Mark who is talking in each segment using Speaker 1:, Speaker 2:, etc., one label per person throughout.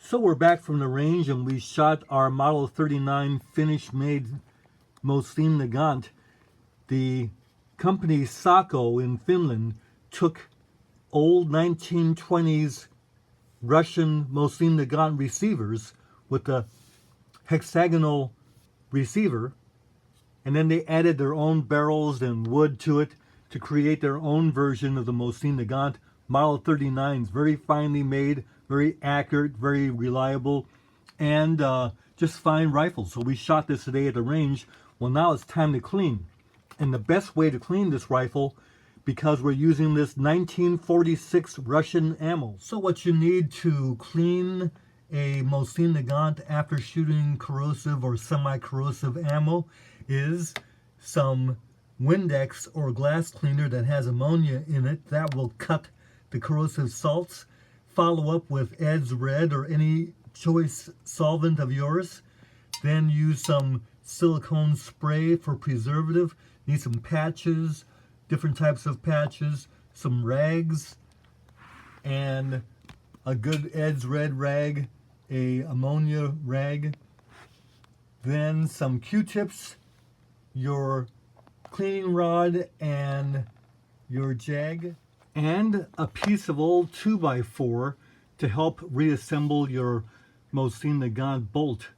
Speaker 1: So we're back from the range and we shot our Model 39 Finnish made Mosin Nagant. The company Sako in Finland took old 1920s Russian Mosin Nagant receivers with the hexagonal receiver, and then they added their own barrels and wood to it to create their own version of the Mosin Nagant. Model 39s, very finely made, very accurate, very reliable, and just fine rifles. So we shot this today at the range. Well, now it's time to clean. And the best way to clean this rifle, because we're using this 1946 Russian ammo. So what you need to clean a Mosin Nagant after shooting corrosive or semi-corrosive ammo is some Windex or glass cleaner that has ammonia in it. That will cut the corrosive salts. Follow up with Ed's Red or any choice solvent of yours. Then use some silicone spray for preservative. Need some patches, different types of patches, some rags, and a good Ed's Red rag, a ammonia rag. Then some Q-tips, your cleaning rod, and your jag, and a piece of old 2x4 to help reassemble your Mosin Nagant bolt.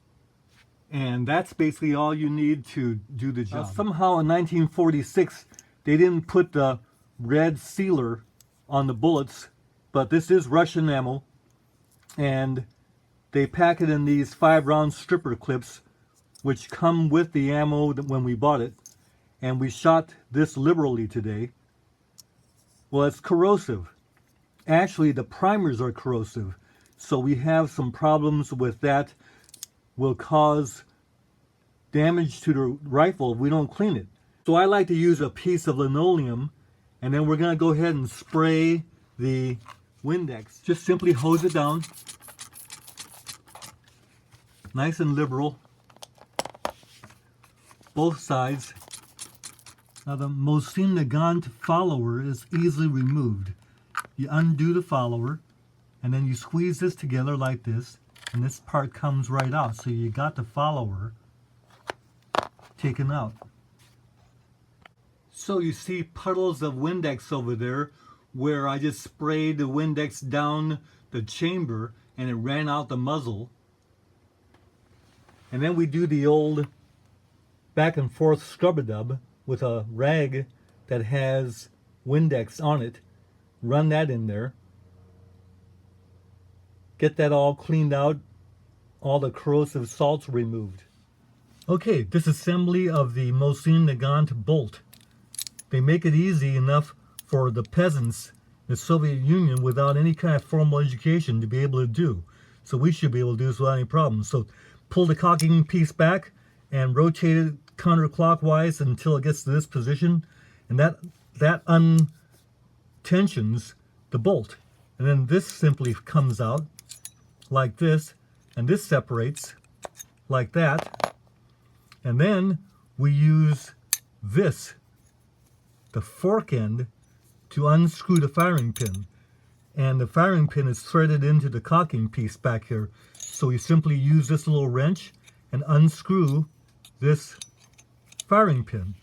Speaker 1: And that's basically all you need to do the job. Somehow in 1946, they didn't put the red sealer on the bullets, but this is Russian ammo, and they pack it in these 5-round stripper clips, which come with the ammo when we bought it. And we shot this liberally today. Well, it's corrosive. Actually, the primers are corrosive, so we have some problems with that. Will cause damage to the rifle if we don't clean it. So I like to use a piece of linoleum, and then we're going to go ahead and spray the Windex. Just simply hose it down, nice and liberal, both sides. Now the Mosin Nagant follower is easily removed. You undo the follower, and then you squeeze this together like this, and this part comes right out. So you got the follower taken out. So you see puddles of Windex over there where I just sprayed the Windex down the chamber and it ran out the muzzle. And then we do the old back and forth scrub-a-dub with a rag that has Windex on it. Run that in there. Get that all cleaned out, all the corrosive salts removed. Okay, disassembly of the Mosin Nagant bolt. They make it easy enough for the peasants in the Soviet Union without any kind of formal education to be able to do. So we should be able to do this without any problems. So pull the cocking piece back and rotate it counterclockwise until it gets to this position, and that untensions the bolt. And then this simply comes out like this, and this separates like that. And then we use this, the fork end, to unscrew the firing pin. And the firing pin is threaded into the cocking piece back here. So you simply use this little wrench and unscrew this firing pin.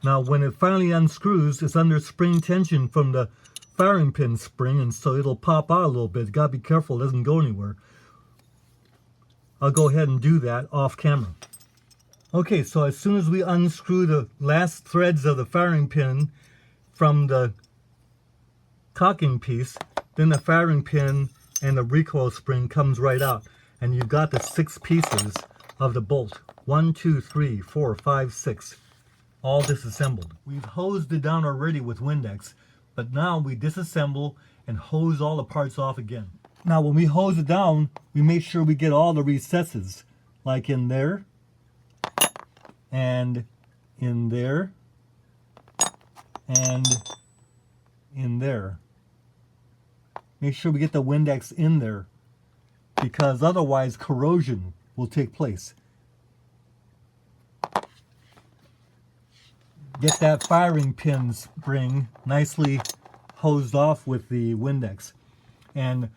Speaker 1: Now when it finally unscrews, it's under spring tension from the firing pin spring, and so it'll pop out a little bit. You gotta be careful it doesn't go anywhere. I'll go ahead and do that off camera. Okay, so as soon as we unscrew the last threads of the firing pin from the cocking piece, then the firing pin and the recoil spring comes right out, and you've got the 6 pieces of the bolt. 1, 2, 3, 4, 5, 6, all disassembled. We've hosed it down already with Windex, but now we disassemble and hose all the parts off again. Now when we hose it down, we make sure we get all the recesses, like in there, and in there, and in there. Make sure we get the Windex in there, because otherwise corrosion will take place. Get that firing pin spring nicely hosed off with the Windex. And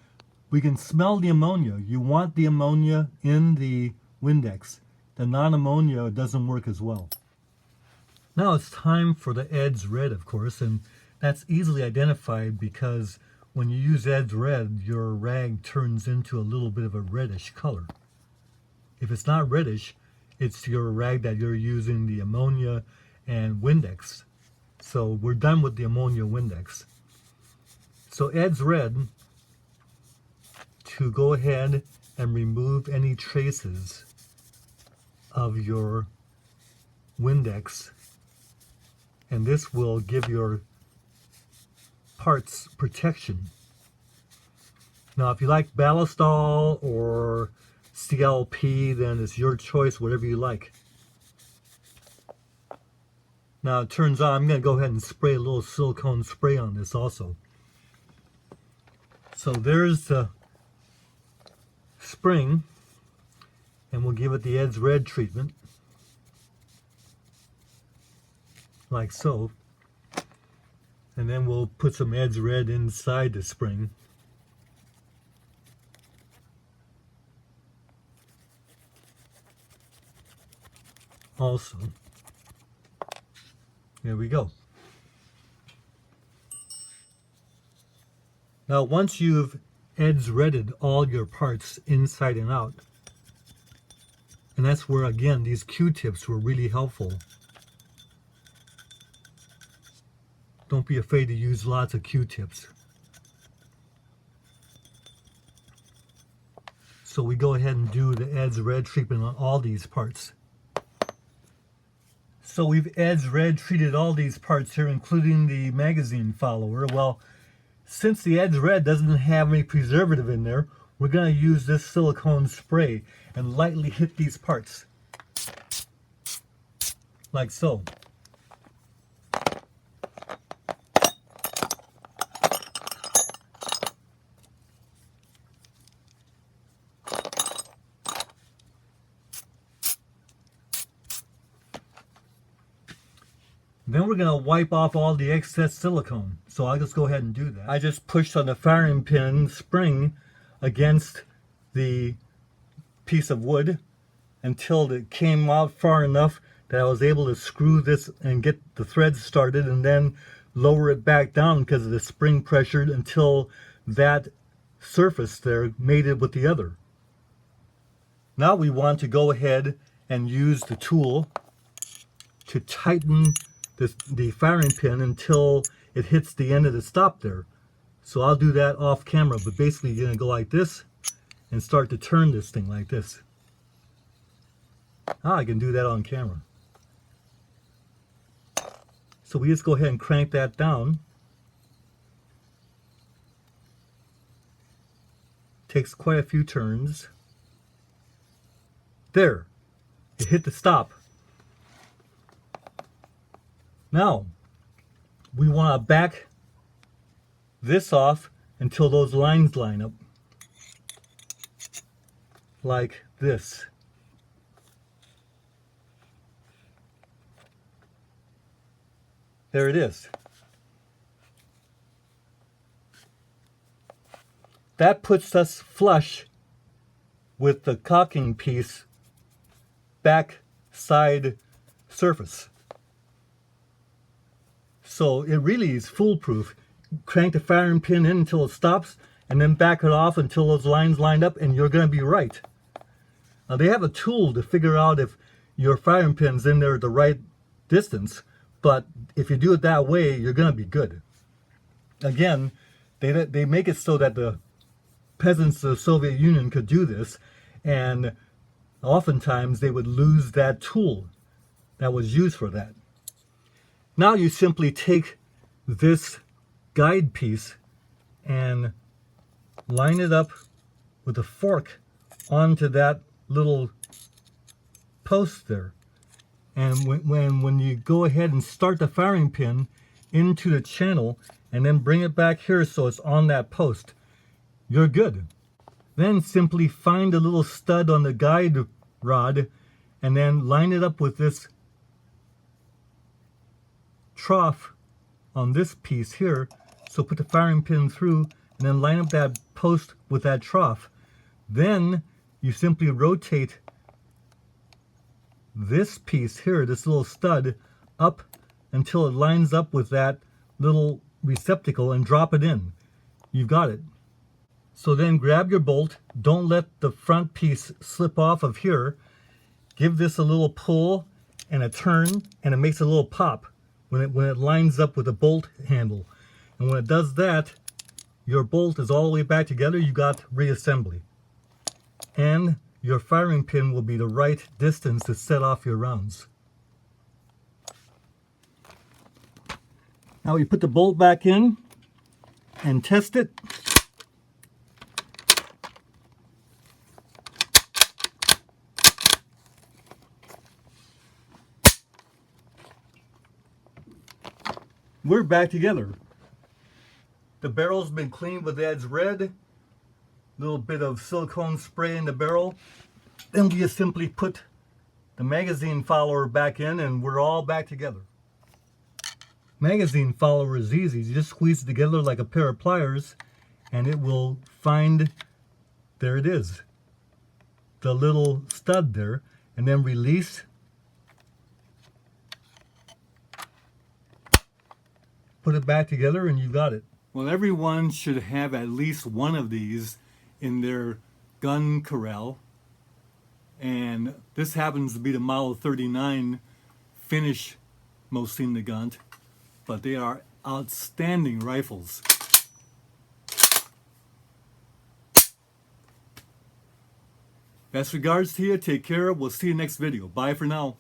Speaker 1: we can smell the ammonia. You want the ammonia in the Windex. The non-ammonia doesn't work as well. Now it's time for the EDS red, of course, and that's easily identified because when you use EDS red, your rag turns into a little bit of a reddish color. If it's not reddish, it's your rag that you're using the ammonia and Windex. So we're done with the ammonia Windex. So EDS red to go ahead and remove any traces of your Windex, and this will give your parts protection. Now if you like Ballistol or CLP, then it's your choice, whatever you like. Now it turns out I'm going to go ahead and spray a little silicone spray on this also. So there's the spring, and we'll give it the EDS red treatment, like so. And then we'll put some EDS red inside the spring. Also, there we go. Now once you've EDS redded all your parts inside and out, and that's where again these Q-tips were really helpful. Don't be afraid to use lots of Q-tips. So we go ahead and do the EDS red treatment on all these parts. So we've EDS red treated all these parts here, including the magazine follower. Well, since the EDS red doesn't have any preservative in there, we're going to use this silicone spray and lightly hit these parts. Like so. Then we're going to wipe off all the excess silicone. So I'll just go ahead and do that. I just pushed on the firing pin spring against the piece of wood until it came out far enough that I was able to screw this and get the threads started, and then lower it back down because of the spring pressure until that surface there mated with the other. Now we want to go ahead and use the tool to tighten the firing pin until it hits the end of the stop there. So I'll do that off camera, but basically you're going to go like this and start to turn this thing like this. I can do that on camera. So we just go ahead and crank that down. Takes quite a few turns. There, it hit the stop. Now, we want to back this off until those lines line up. Like this. There it is. That puts us flush with the caulking piece back side surface. So it really is foolproof. Crank the firing pin in until it stops, and then back it off until those lines lined up, and you're going to be right. Now they have a tool to figure out if your firing pin's in there at the right distance, but if you do it that way, you're going to be good. Again, they make it so that the peasants of the Soviet Union could do this, and oftentimes they would lose that tool that was used for that. Now you simply take this guide piece and line it up with a fork onto that little post there. And when you go ahead and start the firing pin into the channel and then bring it back here so it's on that post, you're good. Then simply find a little stud on the guide rod and then line it up with this trough on this piece here. So put the firing pin through and and then line up that post with that trough. Then you simply rotate this piece here, this little stud, up until it lines up with that little receptacle and drop it in. You've got it. So then grab your bolt. Don't let the front piece slip off of here. Give this a little pull and a turn, and it makes a little pop when it lines up with the bolt handle. And when it does that, your bolt is all the way back together. You got reassembly. And your firing pin will be the right distance to set off your rounds. Now you put the bolt back in and test it. We're back together. The barrel's been cleaned with Ed's red. Little bit of silicone spray in the barrel. Then we just simply put the magazine follower back in and we're all back together. Magazine follower is easy. You just squeeze it together like a pair of pliers and it will find, there it is, the little stud there, and then release. Put it back together and you've got it. Well, everyone should have at least one of these in their gun corral. And this happens to be the Model 39 Finnish Mosin Nagant, but they are outstanding rifles. Best regards to you. Take care. We'll see you next video. Bye for now.